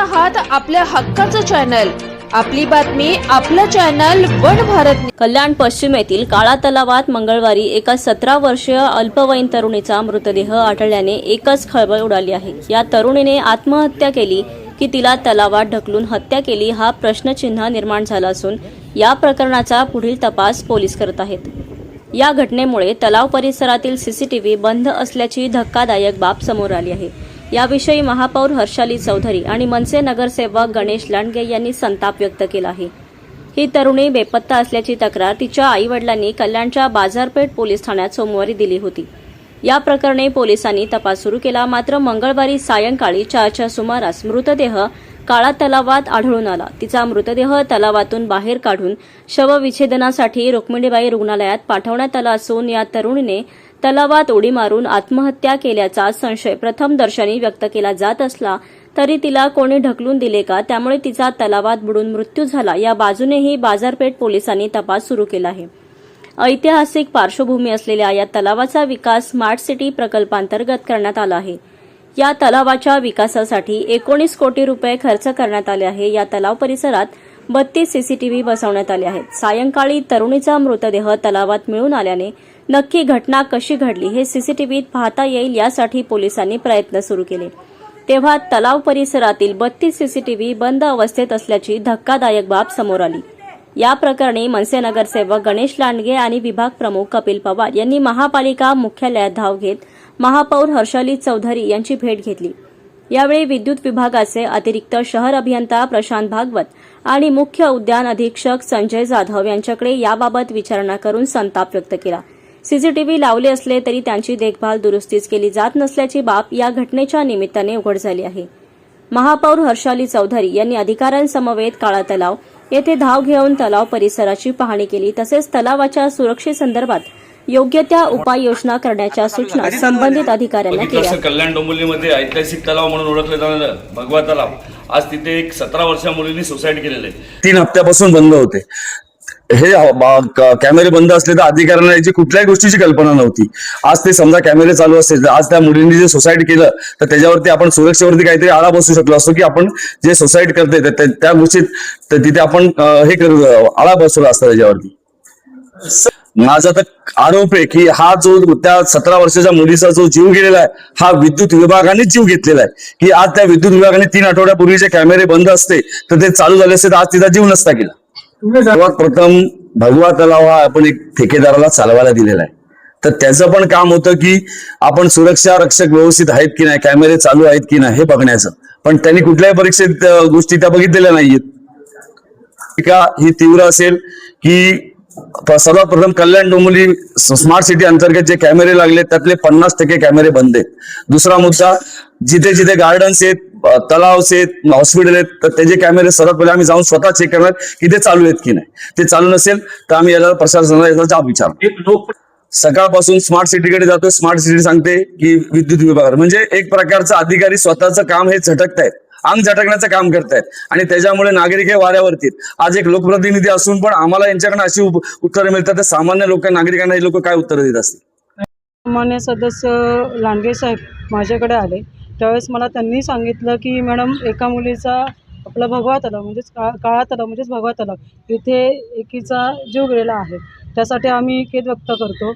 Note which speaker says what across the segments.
Speaker 1: आहात आपल्या हक्काचं चॅनल, आपली बातमी आपलं चॅनल वन भारत।
Speaker 2: कल्याण पश्चिम येथील काळा तलावात मंगळवारी एका 17 वर्षीय अल्पवयीन तरुणीचा मृतदेह आढळल्याने एकच खळबळ उडाली आहे। या तरुणीने आत्महत्या केली की तिला तलावात ढकलून हत्या केली हा प्रश्नचिन्ह निर्माण झाला असून या प्रकरणाचा पुढील तपास पोलीस करत आहेत। या घटनेमुळे तलाव परिसरातील सीसीटीव्ही बंद असल्याची धक्कादायक बाब समोर आली आहे। याविषयी महापौर हर्षाली चौधरी आणि मनसे नगरसेवक गणेश लांडगे यांनी संताप व्यक्त केला आहे। ही तरुणी बेपत्ता असल्याची तक्रार तिच्या आईवडिलांनी कल्याणच्या बाजारपेठ पोलीस ठाण्यात सोमवारी दिली होती। या प्रकरणी पोलिसांनी तपास सुरू केला, मात्र मंगळवारी सायंकाळी 4च्या सुमारास मृतदेह काळा तलावात आढळून आला। तिचा मृतदेह तलावातून बाहेर काढून शवविच्छेदनासाठी रुक्मिणीबाई रुग्णालयात पाठवण्यात आला असून या तरुणीने तलावात उडी मारून आत्महत्या केल्याचा संशय प्रथमदर्शनी व्यक्त केला जात असला तरी तिला कोणी ढकलून दिले का, त्यामुळे तिचा तलावात बुडून मृत्यू झाला या बाजूनेही बाजारपेठ पोलिसांनी तपास सुरू केला आहे। ऐतिहासिक पार्श्वभूमी असलेल्या या तलावाचा विकास स्मार्ट सिटी प्रकल्पांतर्गत करण्यात आला आहे। या तलावाच्या विकासासाठी 19 कोटी रुपये खर्च करण्यात आले आहे। या तलाव परिसरात 32 सीसीटीव्ही बसवण्यात आले आहेत। सायंकाळी तरुणीचा मृतदेह तलावात मिळून आल्याने नक्की घटना कशी घडली हे सीसीटीव्हीत पाहता येईल यासाठी पोलिसांनी प्रयत्न सुरू केले, तेव्हा तलाव परिसरातील 32 सीसीटीव्ही बंद अवस्थेत असल्याची धक्कादायक बाब समोर आली। या प्रकरणी मनसे नगरसेवक गणेश लांडगे आणि विभाग प्रमुख कपिल पवार यांनी महापालिका मुख्यालयात धाव घेत महापौर हर्षाली चौधरी यांची भेट घेतली। यावेळी विद्युत विभागाचे अतिरिक्त शहर अभियंता प्रशांत भागवत आणि मुख्य उद्यान अधीक्षक संजय जाधव यांच्याकडे याबाबत विचारणा करून संताप व्यक्त केला। सीसीटीव्ही लावले असले तरी त्यांची देखभाल दुरुस्तीच केली जात नसल्याची बाब या घटनेच्या निमित्ताने उघड झाली आहे। महापौर हर्षाली चौधरी यांनी अधिकाऱ्यांसमवेत काळा तलाव येथे धाव घेऊन तलाव परिसराची पाहणी केली, तसेच तलावाच्या सुरक्षेसंदर्भात योग्य त्या उपाययोजना करण्याच्या सूचना संबंधित अधिकाऱ्यांना केल्या।
Speaker 3: कल्याण डोंबिवलीमध्ये ऐतिहासिक तलाव म्हणून ओळखले जाणारे भगवा तलाव, आज तिथे एक 17 वर्षीय मुलीने सुसाईड केलेले आहे।
Speaker 4: 3 हप्त्यापासून बंद होते। हे कॅमेरे बंद असले तर अधिकाऱ्यांना याची कुठल्याही गोष्टीची कल्पना नव्हती। आज ते समजा कॅमेरे चालू असतील तर आज त्या मुलींनी जे सुसाईड केलं तर त्याच्यावरती आपण सुरक्षेवरती काहीतरी आळा बसू शकलो असतो की आपण जे सुसाईड करते त्या गोष्टीत तिथे आपण हे करू आळा बसवला असता त्याच्यावरती। माझा तर आरोप आहे की हा जो त्या 17 वर्षाच्या मुलीचा जो जीव गेलेला आहे हा विद्युत विभागाने जीव घेतलेला आहे, की आज त्या विद्युत विभागाने 3 आठवड्यापूर्वीचे कॅमेरे बंद असते तर ते चालू झाले असते तर आज तिचा जीव नसता गेला। सर्वात प्रथम भगवा तलाव हा आपण एक ठेकेदाराला चालवायला दिलेला आहे, तर त्याचं पण काम होतं की आपण सुरक्षा रक्षक व्यवस्थित आहेत की नाही, कॅमेरे चालू आहेत की नाही हे बघण्याचं, पण त्यांनी कुठल्याही परीक्षेत गोष्टी त्या बघितलेल्या नाहीयेत। का ही तीव्र असेल की सर्वात प्रथम कल्याण डोंबिवली स्मार्ट सिटी अंतर्गत जे कॅमेरे लागले त्यातले 50% कॅमेरे बंद आहेत। दुसरा मुद्दा, जिथे जिथे गार्डन्स आहेत, तलाव आहेत, हॉस्पिटल आहेत, तर त्याचे कॅमेरे सर्वात पहिले आम्ही जाऊन स्वतः चेक करणार की ते चालू आहेत की नाही। ते चालू नसेल तर आम्ही याला प्रशासनाला याचा जाब विचारतो। सकाळपासून स्मार्ट सिटीकडे जातोय, स्मार्ट सिटी सांगते की विद्युत विभाग, म्हणजे एक प्रकारचा अधिकारी स्वतःचं काम हे झटकतायत, अंग झटकण्याचं काम करतायत आणि त्याच्यामुळे नागरिक हे वाऱ्यावरती। आज एक लोकप्रतिनिधी असून पण आम्हाला यांच्याकडे अशी उत्तरं मिळतात तर सामान्य नागरिकांना हे लोक काय उत्तरं देत असतील।
Speaker 5: सामान्य सदस्य लांडगे साहेब माझ्याकडे आले त्यावेळेस मला त्यांनी सांगितलं की मॅडम एका मुलीचा आपला भगवा तलाव म्हणजेच काळा तलाव म्हणजेच भगवा तलाव तिथे एकीचा जीव गेलेला आहे, त्यासाठी आम्ही खेद व्यक्त करतो।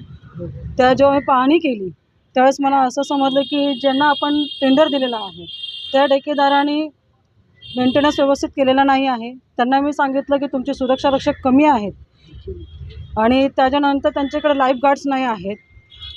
Speaker 5: त्या जेव्हा मी पाहणी केली त्यावेळेस मला असं समजलं की ज्यांना आपण टेंडर दिलेला आहे त्या ठेकेदारांनी मेंटेनन्स व्यवस्थित केलेला नाही आहे। त्यांना मी सांगितलं की तुमचे सुरक्षा रक्षक कमी आहेत आणि त्याच्यानंतर त्यांच्याकडे लाईफ गार्ड्स नाही आहेत।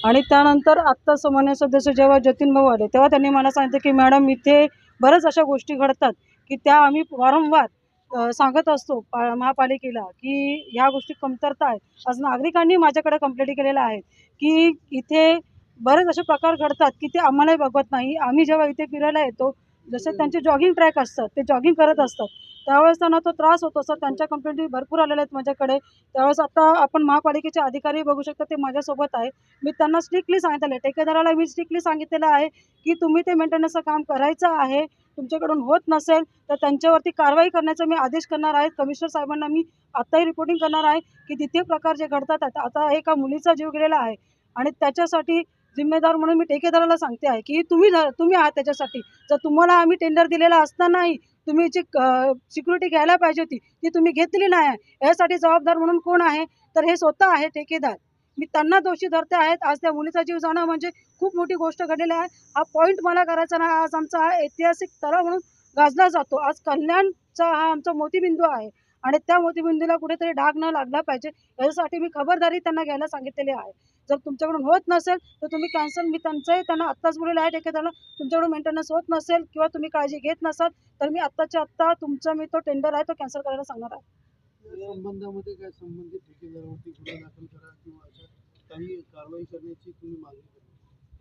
Speaker 5: आणि त्यानंतर आत्ता सामान्य सदस्य जेव्हा जतीन भाऊ आले तेव्हा त्यांनी मला सांगितलं की मॅडम इथे बऱ्याच अशा गोष्टी घडतात की त्या आम्ही वारंवार सांगत असतो महापालिकेला की ह्या गोष्टी कमतरता आहेत। आज नागरिकांनी माझ्याकडे कंप्लेंट केलेल्या आहेत की इथे बरेच असे प्रकार घडतात की ते आम्हालाही बघवत नाही। आम्ही जेव्हा इथे फिरायला येतो जसे त्यांचे जॉगिंग ट्रॅक असतात ते जॉगिंग करत असतात त्यावेळेस त्यांना तो त्रास होतो। सर त्यांच्या कंप्लेंटी भरपूर आलेल्या आहेत माझ्याकडे। त्यावेळेस आता आपण महापालिकेचे अधिकारी बघू शकता ते माझ्यासोबत आहे। मी त्यांना स्ट्रिक्टली सांगितलं आहे, ठेकेदाराला मी स्ट्रिक्टली सांगितलेलं आहे की तुम्ही ते मेंटेनन्सचं काम करायचं आहे, तुमच्याकडून होत नसेल तर त्यांच्यावरती कारवाई करण्याचा मी आदेश करणार आहे। कमिशनर साहेबांना मी आत्ताही रिपोर्टिंग करणार आहे की तिथे प्रकार जे घडतात आता एका मुलीचा जीव गेलेला आहे आणि त्याच्यासाठी जिम्मेदार म्हणून मी ठेकेदाराला सांगते आहे की तुम्ही आहात त्याच्यासाठी. जर तुम्हाला आम्ही टेंडर दिलेला असतानाही तुम्ही जी सिक्युरिटी घ्यायला पाहिजे होती ती तुम्ही घेतली नाही आहे. यासाठी जबाबदार म्हणून कोण आहे? तर हे स्वतः आहे ठेकेदार. मी त्यांना दोषी धरते आहेत. आज त्या मुलीचा जीव जाणं म्हणजे खूप मोठी गोष्ट घडलेली आहे. हा पॉईंट मला करायचा नाही. आज आमचा हा ऐतिहासिक तलाव म्हणून गाजला जातो. आज कल्याणचा हा आमचा मोतीबिंदू आहे आणि त्या मोतीबिंदूला कुठेतरी डाग न लागला पाहिजे याच्यासाठी मी खबरदारी त्यांना घ्यायला सांगितलेली आहे. जर तुमच्याकडून होत नसेल तर तुम्ही कॅन्सल, मी त्यांना आत्ताच बोललेलं आहे ठेकेदाराला, तुमच्याकडून मेंटेनन्स होत नसेल किंवा तुम्ही काळजी घेत नसाल तर मी आत्ताच्या आत्ता तुमचा मी तो टेंडर आहे तो कॅन्सल करायला सांगणार आहे.
Speaker 6: या संबंधामध्ये काय संबंधित ठेकेदारावरती गुन्हा दाखल करा किंवा अशा काही कारवाई करण्याची तुम्ही मागणी करा.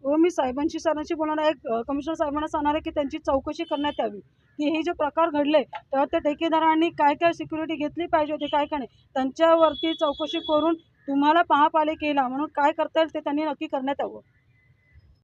Speaker 5: हो, मी सरांशी बोलणार आहे. कमिशनर साहेबांना सांगणार आहे की त्यांची चौकशी करण्यात यावी की हे जे प्रकार घडले तेव्हा त्या ठेकेदारांनी काय काय सिक्युरिटी घेतली पाहिजे होती, काय काय नाही, त्यांच्यावरती चौकशी करून तुम्हाला महापालिकेला म्हणून काय करता येईल ते त्यांनी नक्की करण्यात यावं.